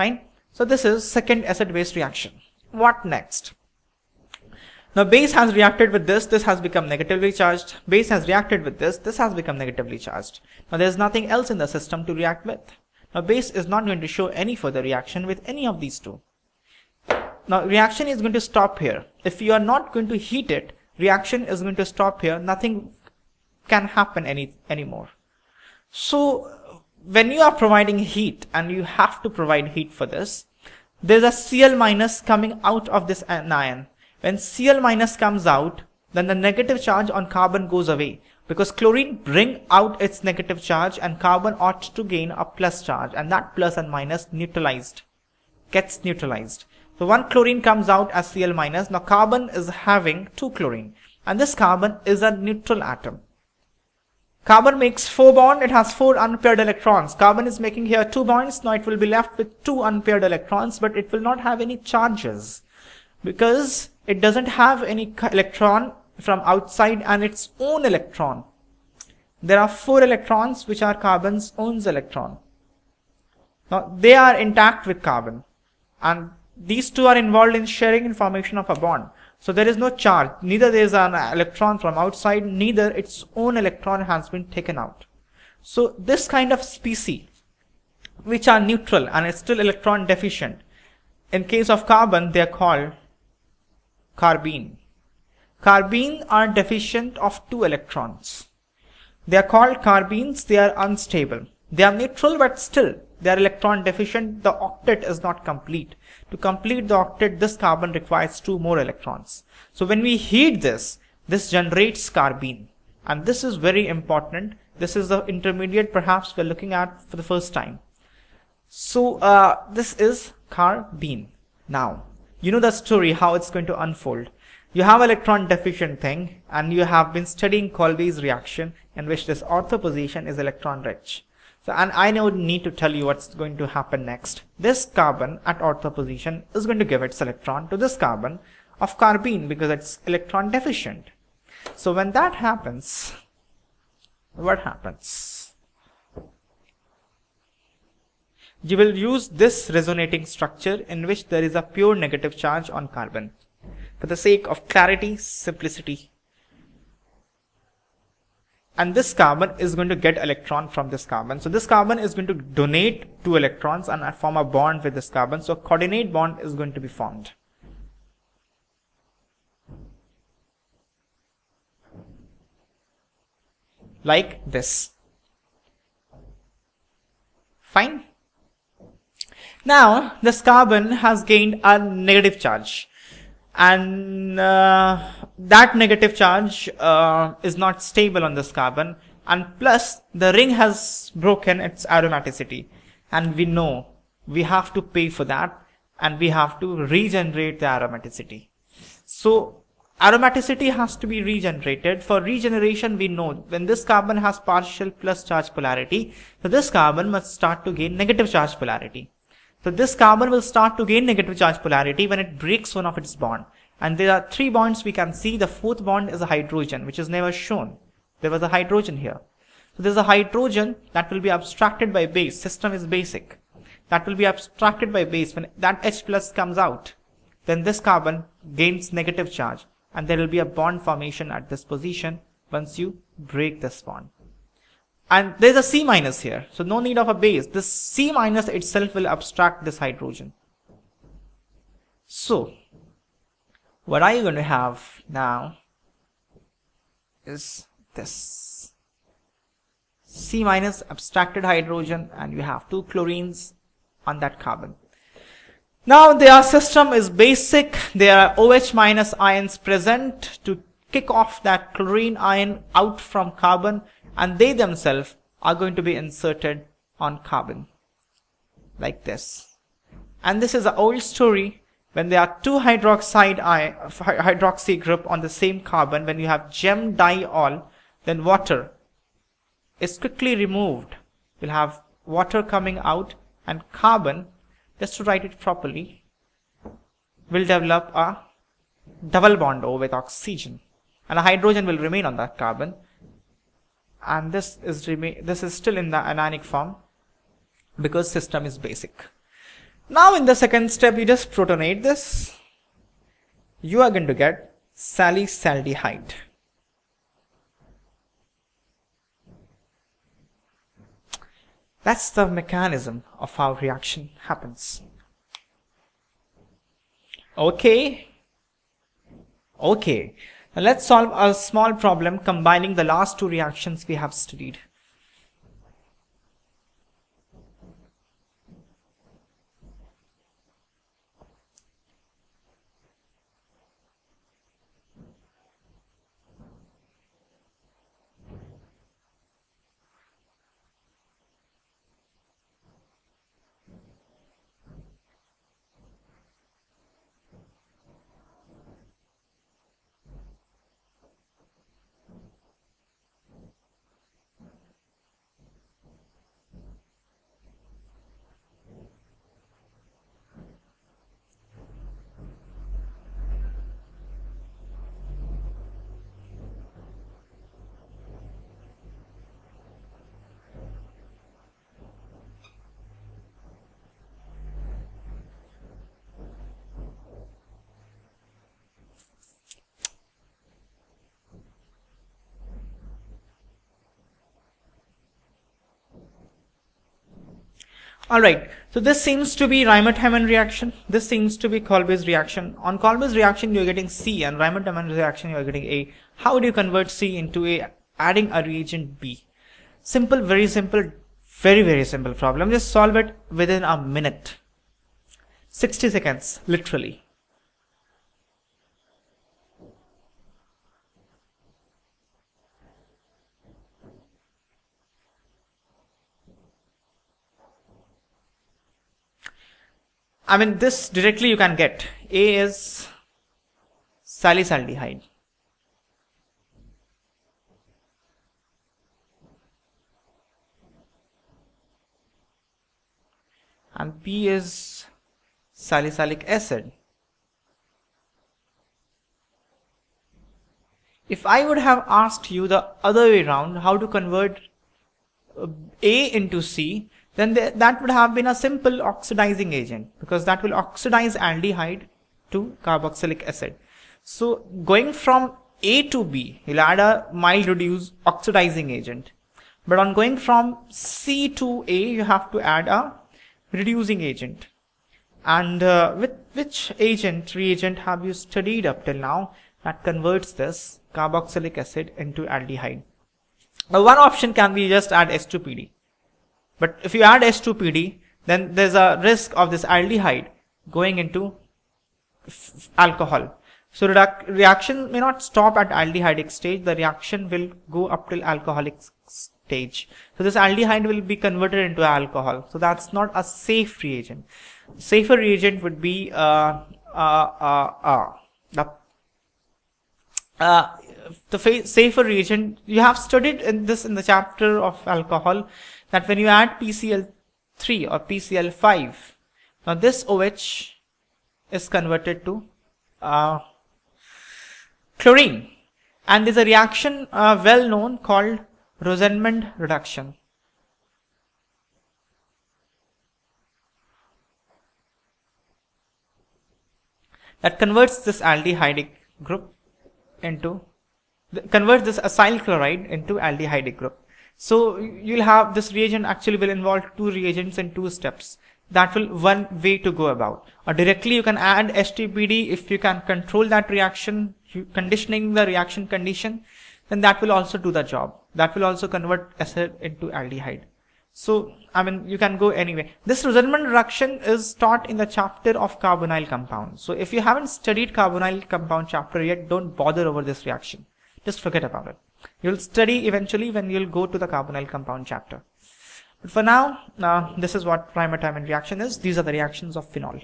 Fine. So this is second acid-base reaction. What next? Now base has reacted with this has become negatively charged. Base has reacted with this has become negatively charged. Now there is nothing else in the system to react with. Now base is not going to show any further reaction with any of these two. Now reaction is going to stop here. If you are not going to heat it, reaction is going to stop here. Nothing can happen anymore. So when you are providing heat, and you have to provide heat for this, there's a Cl minus coming out of this anion. When Cl minus comes out, then the negative charge on carbon goes away, because chlorine bring out its negative charge and carbon ought to gain a plus charge, and that plus and minus gets neutralized. So one chlorine comes out as Cl minus. Now carbon is having 2 chlorine, and this carbon is a neutral atom. Carbon makes 4 bonds, it has 4 unpaired electrons. Carbon is making here 2 bonds, now it will be left with 2 unpaired electrons, but it will not have any charges, because it doesn't have any electron from outside and its own electron. There are 4 electrons which are carbon's own electron. Now they are intact with carbon, and these two are involved in sharing in formation of a bond. So there is no charge, neither there is an electron from outside, neither its own electron has been taken out. So this kind of species which are neutral and is still electron deficient, in case of carbon they are called carbene. Carbene are deficient of 2 electrons. They are called carbenes, they are unstable. They are neutral, but still they are electron deficient. The octet is not complete. To complete the octet, this carbon requires 2 more electrons. So when we heat this generates carbene, and this is very important. This is the intermediate perhaps we're looking at for the first time. So this is carbene. Now you know the story, how it's going to unfold. You have electron deficient thing, and you have been studying Kolbe's reaction, in which this ortho position is electron rich. So, and I don't need to tell you what's going to happen next. This carbon at ortho position is going to give its electron to this carbon of carbene, because it's electron deficient. So when that happens, what happens? You will use this resonating structure in which there is a pure negative charge on carbon, for the sake of clarity, simplicity. And this carbon is going to get electron from this carbon. So this carbon is going to donate 2 electrons and form a bond with this carbon. So a coordinate bond is going to be formed. Like this. Fine. Now this carbon has gained a negative charge, and that negative charge is not stable on this carbon, and plus the ring has broken its aromaticity, and we know we have to pay for that, and we have to regenerate the aromaticity. So aromaticity has to be regenerated. For regeneration, we know when this carbon has partial plus charge polarity, so this carbon must start to gain negative charge polarity. So this carbon will start to gain negative charge polarity when it breaks one of its bond. And there are 3 bonds we can see. The 4th bond is a hydrogen, which is never shown. There was a hydrogen here. So there is a hydrogen that will be abstracted by base. System is basic. That will be abstracted by base. When that H plus comes out, then this carbon gains negative charge, and there will be a bond formation at this position once you break this bond. And there's a C minus here, so no need of a base. This C minus itself will abstract this hydrogen. So what are you going to have now is this C minus abstracted hydrogen, and you have 2 chlorines on that carbon. Now their system is basic. There are OH minus ions present to kick off that chlorine ion out from carbon, and they themselves are going to be inserted on carbon like this. And this is an old story. When there are 2 hydroxy group on the same carbon, when you have gem diol, then water is quickly removed. You'll have water coming out, and carbon, just to write it properly, will develop a double bond O with oxygen, and a hydrogen will remain on that carbon, and this is still in the anionic form because system is basic. Now in the second step, you just protonate this. You are going to get salicylaldehyde. That's the mechanism of how reaction happens. Okay. Now let's solve a small problem combining the last two reactions we have studied. Alright, so this seems to be Raymer-Tammann reaction. This seems to be Kolbe's reaction. On Kolbe's reaction, you're getting C, and Raymer-Tammann reaction, you're getting A. How do you convert C into A? Adding a reagent B. Simple, very simple, very simple problem. Just solve it within a minute. 60 seconds, literally. I mean, this directly you can get. A is salicylaldehyde. And B is salicylic acid. If I would have asked you the other way around, how to convert A into C, then that would have been a simple oxidizing agent, because that will oxidize aldehyde to carboxylic acid. So going from A to B, you'll add a mild reduced oxidizing agent. But on going from C to A, you have to add a reducing agent. And with which reagent have you studied up till now that converts this carboxylic acid into aldehyde? Now one option can be just add S2PD. But if you add S2PD, then there's a risk of this aldehyde going into alcohol. So reaction may not stop at aldehydic stage. The reaction will go up till alcoholic stage. So this aldehyde will be converted into alcohol. So that's not a safe reagent. Safer reagent would be the safer reagent. You have studied in the chapter of alcohol that when you add PCl3 or PCl5, now this OH is converted to chlorine, and there's a reaction well known called Rosenmund reduction. That converts this aldehydic group into, converts this acyl chloride into aldehydic group. So you'll have this reagent actually will involve two reagents in two steps. That will one way to go about. Or directly you can add S2PD if you can control that reaction, conditioning the reaction condition, then that will also do the job. That will also convert acid into aldehyde. So, I mean, you can go anyway. This Rosenmund reduction is taught in the chapter of carbonyl compound. So if you haven't studied carbonyl compound chapter yet, don't bother over this reaction. Just forget about it. You'll study eventually when you'll go to the carbonyl compound chapter. But for now, this is what Raymer-Tammann reaction is. These are the reactions of phenol.